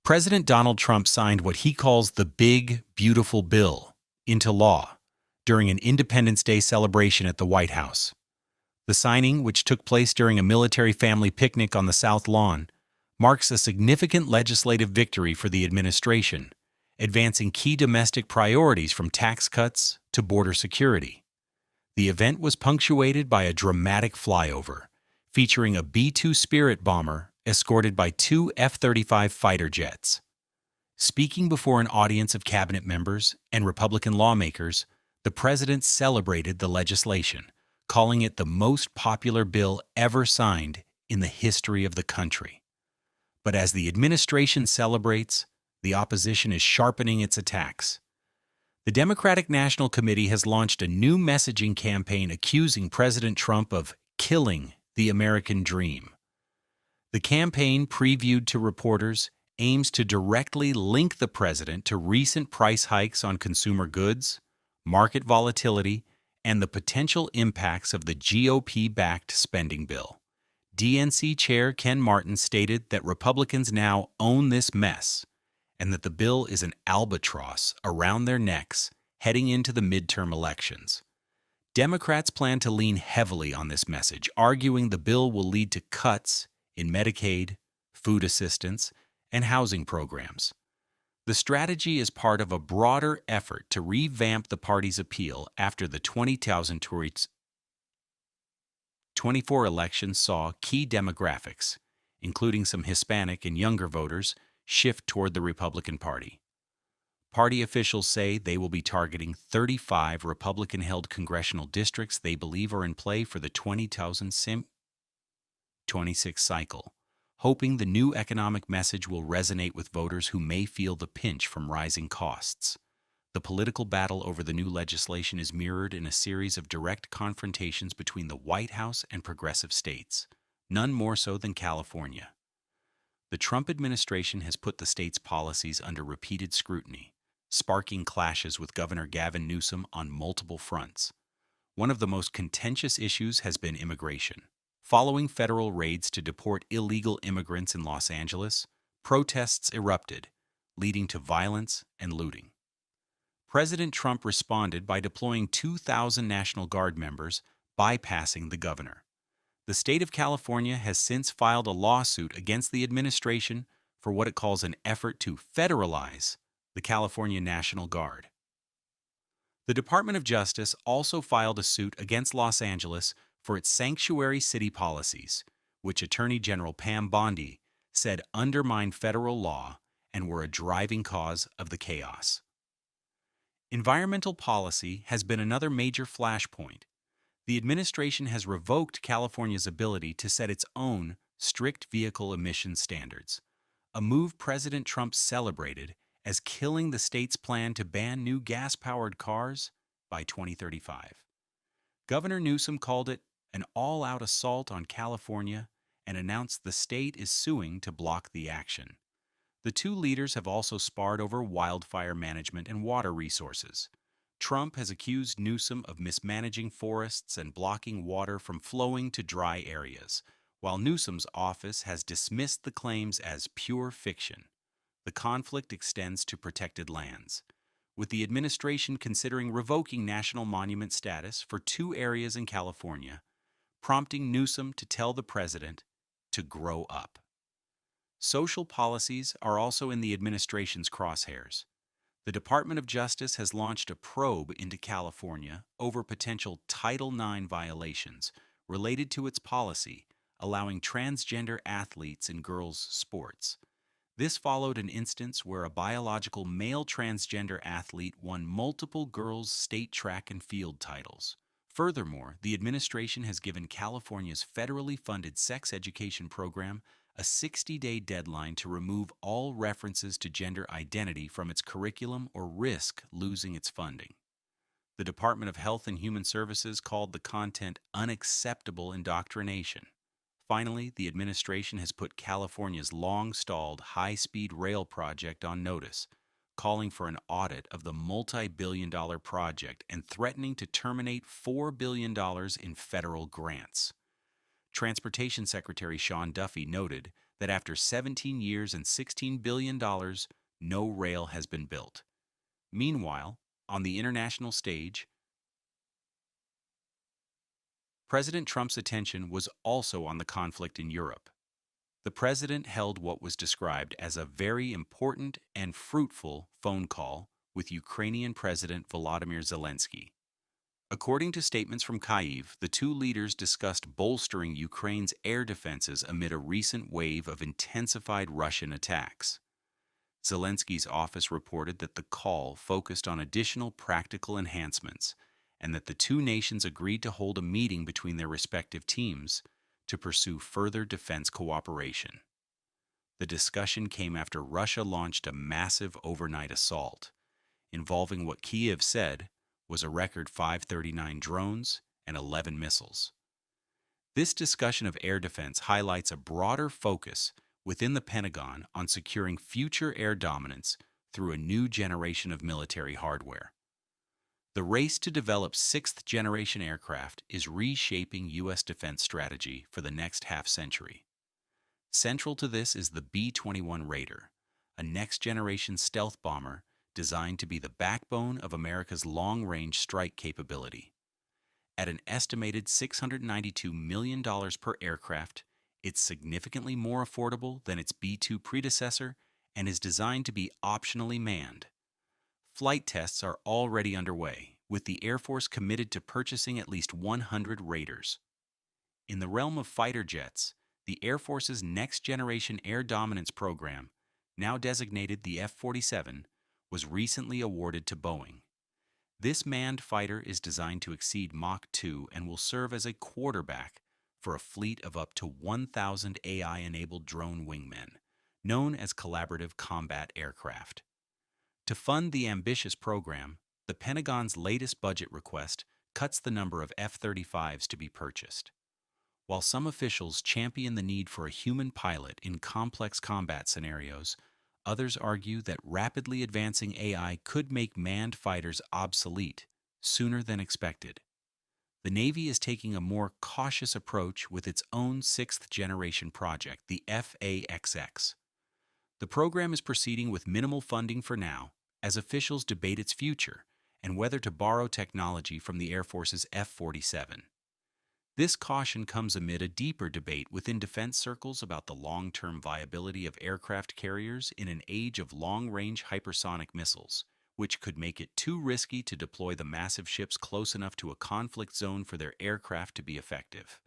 President Donald Trump signed what he calls the Big, Beautiful Bill into law during an Independence Day celebration at the White House. The signing, which took place during a military family picnic on the South Lawn, marks a significant legislative victory for the administration, advancing key domestic priorities from tax cuts to border security. The event was punctuated by a dramatic flyover, featuring a B-2 Spirit bomber escorted by two F-35 fighter jets. Speaking before an audience of cabinet members and Republican lawmakers, the president celebrated the legislation, calling it the most popular bill ever signed in the history of the country. But as the administration celebrates, the opposition is sharpening its attacks. The Democratic National Committee has launched a new messaging campaign accusing President Trump of killing the American dream. The campaign, previewed to reporters, aims to directly link the president to recent price hikes on consumer goods, market volatility, and the potential impacts of the GOP-backed spending bill. DNC Chair Ken Martin stated that Republicans now own this mess and that the bill is an albatross around their necks heading into the midterm elections. Democrats plan to lean heavily on this message, arguing the bill will lead to cuts in Medicaid, food assistance, and housing programs. The strategy is part of a broader effort to revamp the party's appeal after the 2024 election saw key demographics, including some Hispanic and younger voters, shift toward the Republican Party. Party officials say they will be targeting 35 Republican-held congressional districts they believe are in play for the 2026 cycle, hoping the new economic message will resonate with voters who may feel the pinch from rising costs. The political battle over the new legislation is mirrored in a series of direct confrontations between the White House and progressive states, none more so than California. The Trump administration has put the state's policies under repeated scrutiny, sparking clashes with Governor Gavin Newsom on multiple fronts. One of the most contentious issues has been immigration. Following federal raids to deport illegal immigrants in Los Angeles, protests erupted, leading to violence and looting. President Trump responded by deploying 2,000 National Guard members, bypassing the governor. The state of California has since filed a lawsuit against the administration for what it calls an effort to federalize the California National Guard. The Department of Justice also filed a suit against Los Angeles for its sanctuary city policies, which Attorney General Pam Bondi said undermined federal law and were a driving cause of the chaos. Environmental policy has been another major flashpoint. The administration has revoked California's ability to set its own strict vehicle emission standards, a move President Trump celebrated as killing the state's plan to ban new gas-powered cars by 2035. Governor Newsom called it an all-out assault on California and announced the state is suing to block the action. The two leaders have also sparred over wildfire management and water resources. Trump has accused Newsom of mismanaging forests and blocking water from flowing to dry areas, while Newsom's office has dismissed the claims as pure fiction. The conflict extends to protected lands, with the administration considering revoking national monument status for two areas in California, prompting Newsom to tell the president to grow up. Social policies are also in the administration's crosshairs. The Department of Justice has launched a probe into California over potential Title IX violations related to its policy allowing transgender athletes in girls' sports. This followed an instance where a biological male transgender athlete won multiple girls' state track and field titles. Furthermore, the administration has given California's federally funded sex education program a 60-day deadline to remove all references to gender identity from its curriculum or risk losing its funding. The Department of Health and Human Services called the content unacceptable indoctrination. Finally, the administration has put California's long-stalled high-speed rail project on notice, calling for an audit of the multi-billion-dollar project and threatening to terminate $4 billion in federal grants. Transportation Secretary Sean Duffy noted that after 17 years and $16 billion, no rail has been built. Meanwhile, on the international stage, President Trump's attention was also on the conflict in Europe. The president held what was described as a very important and fruitful phone call with Ukrainian President Volodymyr Zelensky. According to statements from Kyiv, the two leaders discussed bolstering Ukraine's air defenses amid a recent wave of intensified Russian attacks. Zelensky's office reported that the call focused on additional practical enhancements and that the two nations agreed to hold a meeting between their respective teams to pursue further defense cooperation. The discussion came after Russia launched a massive overnight assault, involving what Kyiv said was a record 539 drones and 11 missiles. This discussion of air defense highlights a broader focus within the Pentagon on securing future air dominance through a new generation of military hardware. The race to develop sixth-generation aircraft is reshaping U.S. defense strategy for the next half-century. Central to this is the B-21 Raider, a next-generation stealth bomber designed to be the backbone of America's long-range strike capability. At an estimated $692 million per aircraft, it's significantly more affordable than its B-2 predecessor and is designed to be optionally manned. Flight tests are already underway, with the Air Force committed to purchasing at least 100 Raiders. In the realm of fighter jets, the Air Force's next-generation air dominance program, now designated the F-47, was recently awarded to Boeing. This manned fighter is designed to exceed Mach 2 and will serve as a quarterback for a fleet of up to 1,000 AI-enabled drone wingmen, known as collaborative combat aircraft. To fund the ambitious program, the Pentagon's latest budget request cuts the number of F-35s to be purchased. While some officials champion the need for a human pilot in complex combat scenarios, others argue that rapidly advancing AI could make manned fighters obsolete sooner than expected. The Navy is taking a more cautious approach with its own sixth-generation project, the FA-XX. The program is proceeding with minimal funding for now, as officials debate its future and whether to borrow technology from the Air Force's F-47. This caution comes amid a deeper debate within defense circles about the long-term viability of aircraft carriers in an age of long-range hypersonic missiles, which could make it too risky to deploy the massive ships close enough to a conflict zone for their aircraft to be effective.